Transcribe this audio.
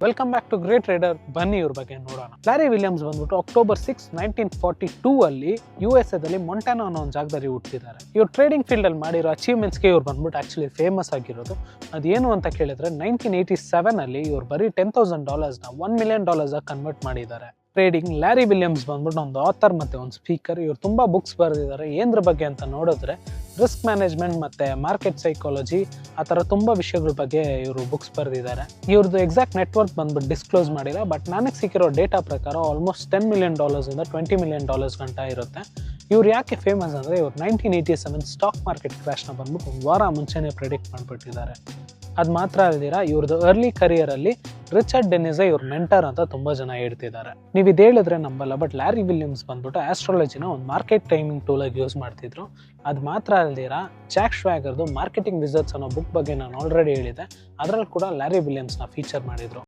Welcome back to great trader. ಬನ್ನಿ ಇವ್ರ ಬಗ್ಗೆ ನೋಡೋಣ. ಲ್ಯಾರಿ ವಿಲಿಯಮ್ಸ್ ಬಂದ್ಬಿಟ್ಟು October 6, 1942 ಅಲ್ಲಿ USA ದಲ್ಲಿ ಮೊಂಟಾನಾ ಅನ್ನೋ ಒಂದು ಜಾಗದಲ್ಲಿ ಹುಟ್ಟಿದ್ದಾರೆ. ಇವ್ರು ಟ್ರೇಡಿಂಗ್ ಫೀಲ್ಡ್ ಅಲ್ಲಿ ಮಾಡಿರೋ ಅಚೀವ್ಮೆಂಟ್ಸ್ಗೆ ಇವ್ರು ಬಂದ್ಬಿಟ್ಟು ಆಕ್ಚುಲಿ ಫೇಮಸ್ ಆಗಿರೋದು. ಅದೇನು ಅಂತ ಕೇಳಿದ್ರೆ 1987 ಅಲ್ಲಿ ಇವ್ರು ಬರೀ $10,000 $1 million ಕನ್ವರ್ಟ್ ಮಾಡಿದ್ದಾರೆ. ಟ್ರೇಡಿಂಗ್ ಲ್ಯಾರಿ ವಿಲಿಯಮ್ಸ್ ಬಂದ್ಬಿಟ್ಟು ಒಂದು ಆಥರ್ ಮತ್ತೆ ಒಂದು ಸ್ಪೀಕರ್. ಇವ್ರು ತುಂಬಾ ಬುಕ್ಸ್ ಬರೆದಿದ್ದಾರೆ. ಏನ್ರ ಬಗ್ಗೆ ಅಂತ ನೋಡಿದ್ರೆ ರಿಸ್ಕ್ ಮ್ಯಾನೇಜ್ಮೆಂಟ್ ಮತ್ತೆ ಮಾರ್ಕೆಟ್ ಸೈಕಾಲಜಿ ಆ ಥರ ತುಂಬಾ ವಿಷಯಗಳ ಬಗ್ಗೆ ಇವರು ಬುಕ್ಸ್ ಬರೆದಿದ್ದಾರೆ. ಇವ್ರದ್ದು ಎಕ್ಸಾಕ್ಟ್ ನೆಟ್ವರ್ಕ್ ಬಂದ್ಬಿಟ್ಟು ಡಿಸ್ಕ್ಲೋಸ್ ಮಾಡಿಲ್ಲ, ಬಟ್ ನನಗೆ ಸಿಕ್ಕಿರೋ ಡೇಟಾ ಪ್ರಕಾರ ಆಲ್ಮೋಸ್ಟ್ $10 million ಇಂದ $20 million ಗಂಟ ಇರುತ್ತೆ. ಇವ್ರು ಯಾಕೆ ಫೇಮಸ್ ಅಂದರೆ ಇವ್ರು 1987 ಸ್ಟಾಕ್ ಮಾರ್ಕೆಟ್ ಕ್ರ್ಯಾಶ್ನ ಬಂದ್ಬಿಟ್ಟು ಒಂದು ವಾರ ಮುಂಚೆನೇ ಪ್ರೆಡಿಕ್ಟ್ ಮಾಡಿಬಿಟ್ಟಿದ್ದಾರೆ. ಅದು ಮಾತ್ರ ಅಲ್ದಿರ ಇವ್ರದ್ದು ಅರ್ಲಿ ಕರಿಯರಲ್ಲಿ ರಿಚರ್ಡ್ ಡೆನಿಸೆ ಇವ್ರ ಮೆಂಟರ್ ಅಂತ ತುಂಬಾ ಜನ ಹೇಳ್ತಿದ್ದಾರೆ. ನೀವು ಇದು ಹೇಳಿದ್ರೆ ನಂಬಲ್ಲ, ಬಟ್ ಲ್ಯಾರಿ ವಿಲಿಯಮ್ಸ್ ಬಂದ್ಬಿಟ್ಟು ಆಸ್ಟ್ರಾಲಜಿನ ಒಂದು ಮಾರ್ಕೆಟ್ ಟೈಮಿಂಗ್ ಟೂಲ್ ಆಗಿ ಯೂಸ್ ಮಾಡ್ತಿದ್ರು. ಅದು ಮಾತ್ರ ಅಲ್ದಿರ ಜಾಕ್ ಶ್ವಾಗರ್ದು ಮಾರ್ಕೆಟಿಂಗ್ ವಿಸರ್ಟ್ಸ್ ಅನ್ನೋ ಬುಕ್ ಬಗ್ಗೆ ನಾನು ಆಲ್ರೆಡಿ ಹೇಳಿದೆ, ಅದರಲ್ಲಿ ಕೂಡ ಲ್ಯಾರಿ ವಿಲಿಯಮ್ಸ್ನ ಫೀಚರ್ ಮಾಡಿದ್ರು.